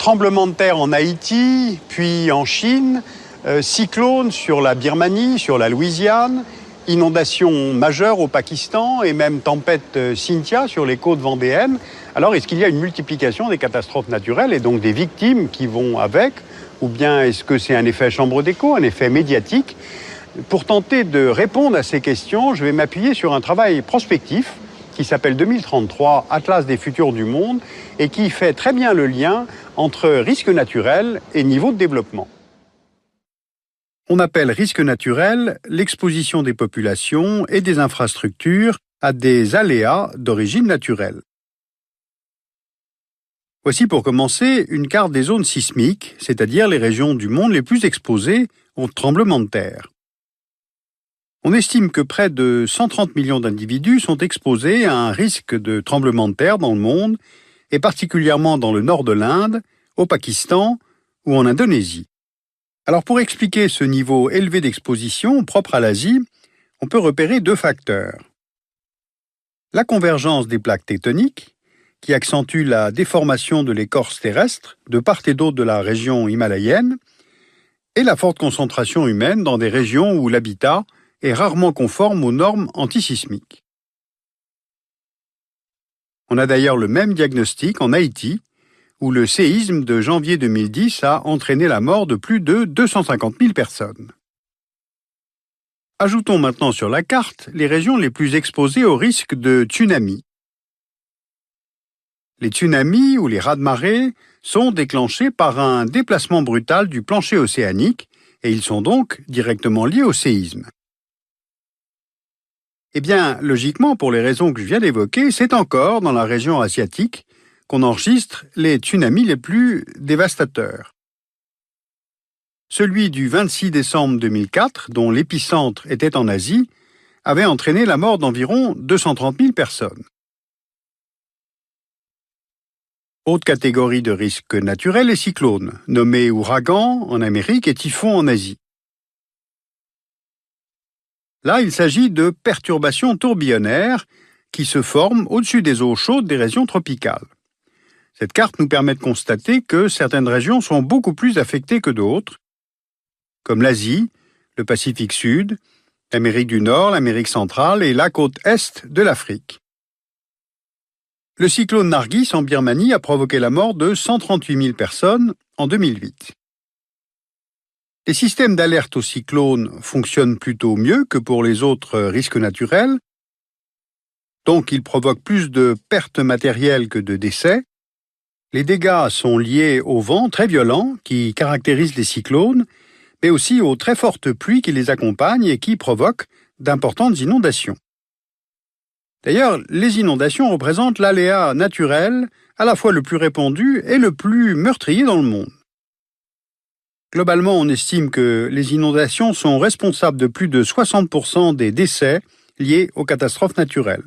tremblement de terre en Haïti, puis en Chine, cyclone sur la Birmanie, sur la Louisiane, inondations majeures au Pakistan et même tempête Cynthia sur les côtes vendéennes. Alors, est-ce qu'il y a une multiplication des catastrophes naturelles et donc des victimes qui vont avec? Ou bien est-ce que c'est un effet chambre d'écho, un effet médiatique? Pour tenter de répondre à ces questions, je vais m'appuyer sur un travail prospectif qui s'appelle 2033, Atlas des futurs du monde, et qui fait très bien le lien entre risque naturel et niveau de développement. On appelle risque naturel l'exposition des populations et des infrastructures à des aléas d'origine naturelle. Voici pour commencer une carte des zones sismiques, c'est-à-dire les régions du monde les plus exposées aux tremblements de terre. On estime que près de 130 millions d'individus sont exposés à un risque de tremblement de terre dans le monde, et particulièrement dans le nord de l'Inde, au Pakistan ou en Indonésie. Alors pour expliquer ce niveau élevé d'exposition propre à l'Asie, on peut repérer deux facteurs. La convergence des plaques tectoniques, qui accentue la déformation de l'écorce terrestre de part et d'autre de la région himalayenne, et la forte concentration humaine dans des régions où l'habitat est rarement conforme aux normes antisismiques. On a d'ailleurs le même diagnostic en Haïti, où le séisme de janvier 2010 a entraîné la mort de plus de 250 000 personnes. Ajoutons maintenant sur la carte les régions les plus exposées au risque de tsunami. Les tsunamis ou les raz-de-marée sont déclenchés par un déplacement brutal du plancher océanique et ils sont donc directement liés au séisme. Eh bien, logiquement, pour les raisons que je viens d'évoquer, c'est encore dans la région asiatique qu'on enregistre les tsunamis les plus dévastateurs. Celui du 26 décembre 2004, dont l'épicentre était en Asie, avait entraîné la mort d'environ 230 000 personnes. Autre catégorie de risques naturels, les cyclones, nommés ouragans en Amérique et typhons en Asie. Là, il s'agit de perturbations tourbillonnaires qui se forment au-dessus des eaux chaudes des régions tropicales. Cette carte nous permet de constater que certaines régions sont beaucoup plus affectées que d'autres, comme l'Asie, le Pacifique Sud, l'Amérique du Nord, l'Amérique centrale et la côte est de l'Afrique. Le cyclone Nargis en Birmanie a provoqué la mort de 138 000 personnes en 2008. Les systèmes d'alerte aux cyclones fonctionnent plutôt mieux que pour les autres risques naturels, donc ils provoquent plus de pertes matérielles que de décès. Les dégâts sont liés au vent très violent qui caractérise les cyclones, mais aussi aux très fortes pluies qui les accompagnent et qui provoquent d'importantes inondations. D'ailleurs, les inondations représentent l'aléa naturel à la fois le plus répandu et le plus meurtrier dans le monde. Globalement, on estime que les inondations sont responsables de plus de 60% des décès liés aux catastrophes naturelles.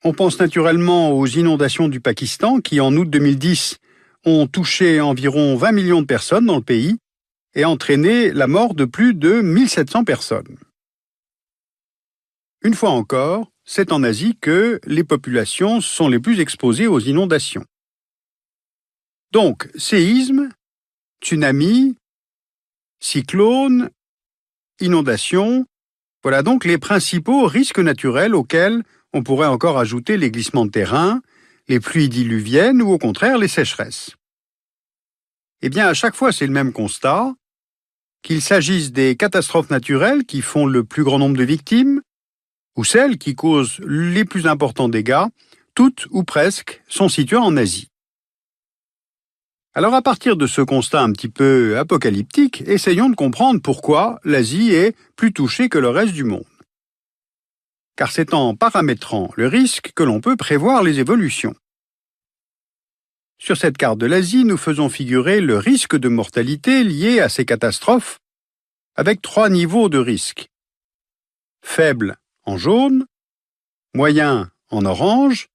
On pense naturellement aux inondations du Pakistan qui, en août 2010, ont touché environ 20 millions de personnes dans le pays et entraîné la mort de plus de 1700 personnes. Une fois encore, c'est en Asie que les populations sont les plus exposées aux inondations. Donc, séisme, tsunami, cyclone, inondation, voilà donc les principaux risques naturels auxquels on pourrait encore ajouter les glissements de terrain, les pluies diluviennes ou au contraire les sécheresses. Eh bien, à chaque fois, c'est le même constat, qu'il s'agisse des catastrophes naturelles qui font le plus grand nombre de victimes, ou celles qui causent les plus importants dégâts, toutes ou presque sont situées en Asie. Alors à partir de ce constat un petit peu apocalyptique, essayons de comprendre pourquoi l'Asie est plus touchée que le reste du monde. Car c'est en paramétrant le risque que l'on peut prévoir les évolutions. Sur cette carte de l'Asie, nous faisons figurer le risque de mortalité lié à ces catastrophes avec 3 niveaux de risque. Faible en jaune, moyen en orange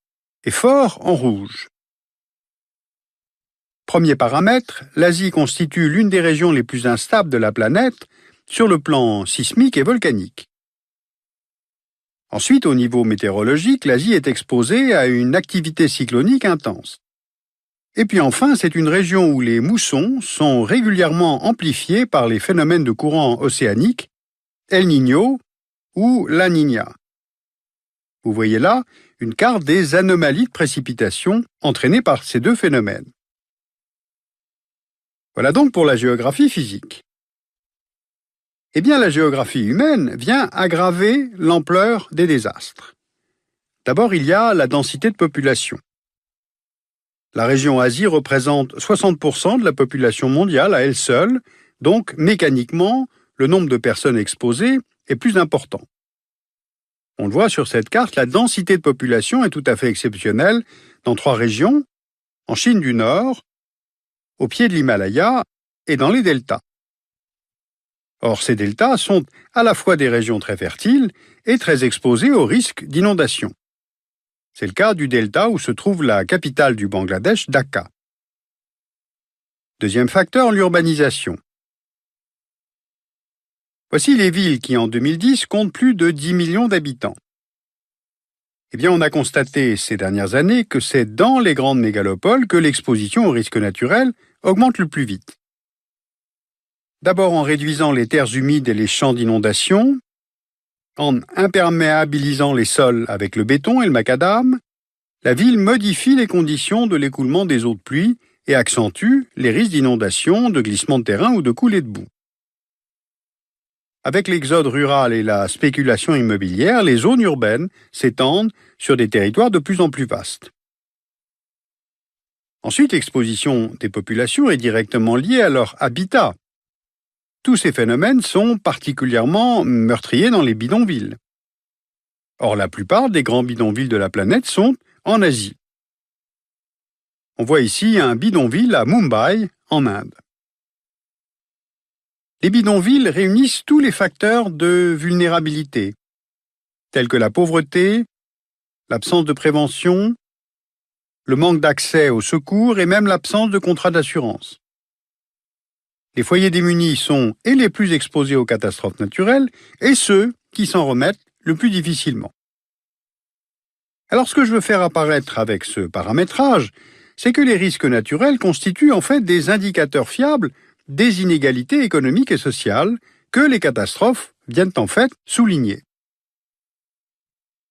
et fort en rouge. Premier paramètre, l'Asie constitue l'une des régions les plus instables de la planète sur le plan sismique et volcanique. Ensuite, au niveau météorologique, l'Asie est exposée à une activité cyclonique intense. Et puis enfin, c'est une région où les moussons sont régulièrement amplifiés par les phénomènes de courant océanique El Niño ou La Niña. Vous voyez là une carte des anomalies de précipitation entraînées par ces deux phénomènes. Voilà donc pour la géographie physique. Eh bien, la géographie humaine vient aggraver l'ampleur des désastres. D'abord, il y a la densité de population. La région Asie représente 60% de la population mondiale à elle seule, donc mécaniquement, le nombre de personnes exposées est plus important. On le voit sur cette carte, la densité de population est tout à fait exceptionnelle dans 3 régions, en Chine du Nord, au pied de l'Himalaya et dans les deltas. Or, ces deltas sont à la fois des régions très fertiles et très exposées au risque d'inondation. C'est le cas du delta où se trouve la capitale du Bangladesh, Dhaka. Deuxième facteur, l'urbanisation. Voici les villes qui, en 2010, comptent plus de 10 millions d'habitants. Eh bien, on a constaté ces dernières années que c'est dans les grandes mégalopoles que l'exposition aux risques naturels augmente le plus vite. D'abord en réduisant les terres humides et les champs d'inondation, en imperméabilisant les sols avec le béton et le macadam, la ville modifie les conditions de l'écoulement des eaux de pluie et accentue les risques d'inondation, de glissement de terrain ou de coulées de boue. Avec l'exode rural et la spéculation immobilière, les zones urbaines s'étendent sur des territoires de plus en plus vastes. Ensuite, l'exposition des populations est directement liée à leur habitat. Tous ces phénomènes sont particulièrement meurtriers dans les bidonvilles. Or, la plupart des grands bidonvilles de la planète sont en Asie. On voit ici un bidonville à Mumbai, en Inde. Les bidonvilles réunissent tous les facteurs de vulnérabilité, tels que la pauvreté, l'absence de prévention, le manque d'accès aux secours et même l'absence de contrat d'assurance. Les foyers démunis sont et les plus exposés aux catastrophes naturelles et ceux qui s'en remettent le plus difficilement. Alors ce que je veux faire apparaître avec ce paramétrage, c'est que les risques naturels constituent en fait des indicateurs fiables des inégalités économiques et sociales que les catastrophes viennent en fait souligner.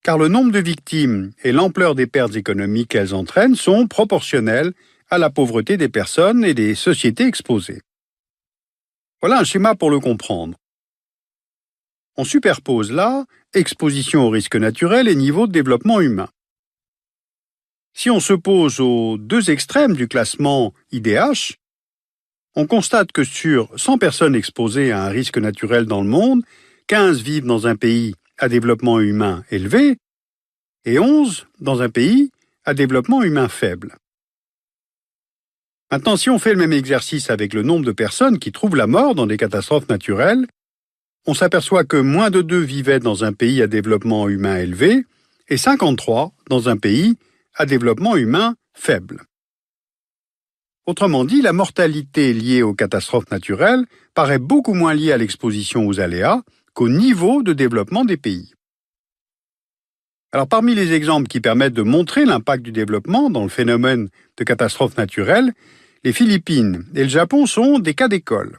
Car le nombre de victimes et l'ampleur des pertes économiques qu'elles entraînent sont proportionnels à la pauvreté des personnes et des sociétés exposées. Voilà un schéma pour le comprendre. On superpose là exposition aux risques naturels et niveau de développement humain. Si on se pose aux 2 extrêmes du classement IDH, on constate que sur 100 personnes exposées à un risque naturel dans le monde, 15 vivent dans un pays à développement humain élevé et 11 dans un pays à développement humain faible. Maintenant, si on fait le même exercice avec le nombre de personnes qui trouvent la mort dans des catastrophes naturelles, on s'aperçoit que moins de 2 vivaient dans un pays à développement humain élevé et 53 dans un pays à développement humain faible. Autrement dit, la mortalité liée aux catastrophes naturelles paraît beaucoup moins liée à l'exposition aux aléas qu'au niveau de développement des pays. Alors, parmi les exemples qui permettent de montrer l'impact du développement dans le phénomène de catastrophes naturelles, les Philippines et le Japon sont des cas d'école.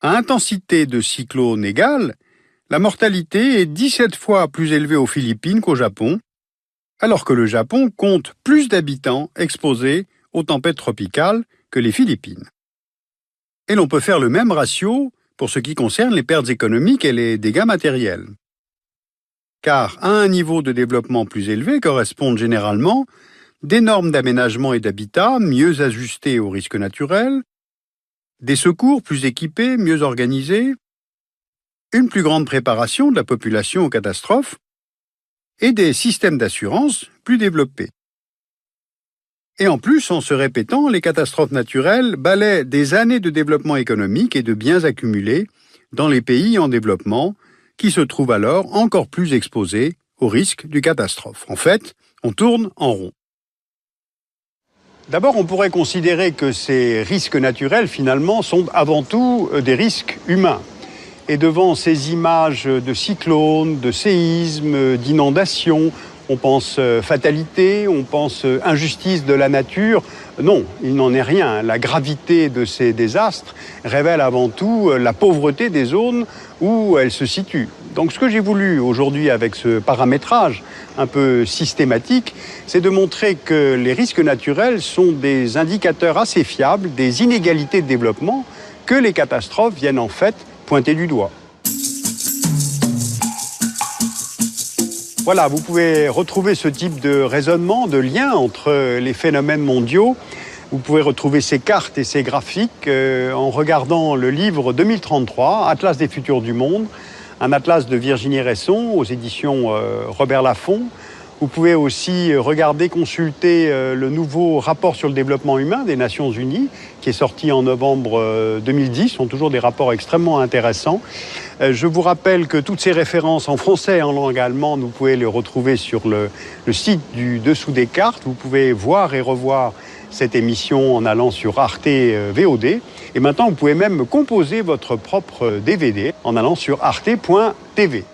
À intensité de cyclone égale, la mortalité est 17 fois plus élevée aux Philippines qu'au Japon, alors que le Japon compte plus d'habitants exposés aux tempêtes tropicales que les Philippines. Et l'on peut faire le même ratio pour ce qui concerne les pertes économiques et les dégâts matériels. Car à un niveau de développement plus élevé correspondent généralement des normes d'aménagement et d'habitat mieux ajustées aux risques naturels, des secours plus équipés, mieux organisés, une plus grande préparation de la population aux catastrophes et des systèmes d'assurance plus développés. Et en plus, en se répétant, les catastrophes naturelles balaient des années de développement économique et de biens accumulés dans les pays en développement qui se trouvent alors encore plus exposés au risque du catastrophe. En fait, on tourne en rond. D'abord, on pourrait considérer que ces risques naturels, finalement, sont avant tout des risques humains. Et devant ces images de cyclones, de séismes, d'inondations, On pense fatalité, on pense injustice de la nature. Non, il n'en est rien. La gravité de ces désastres révèle avant tout la pauvreté des zones où elles se situent. Donc ce que j'ai voulu aujourd'hui avec ce paramétrage un peu systématique, c'est de montrer que les risques naturels sont des indicateurs assez fiables des inégalités de développement que les catastrophes viennent en fait pointer du doigt. Voilà, vous pouvez retrouver ce type de raisonnement, de lien entre les phénomènes mondiaux. Vous pouvez retrouver ces cartes et ces graphiques en regardant le livre 2033, Atlas des futurs du monde, un atlas de Virginie Resson aux éditions Robert Laffont. Vous pouvez aussi regarder, consulter le nouveau rapport sur le développement humain des Nations Unies, qui est sorti en novembre 2010. Ce sont toujours des rapports extrêmement intéressants. Je vous rappelle que toutes ces références en français et en langue allemande, vous pouvez les retrouver sur le site du Dessous des cartes. Vous pouvez voir et revoir cette émission en allant sur Arte VOD. Et maintenant, vous pouvez même composer votre propre DVD en allant sur arte.tv.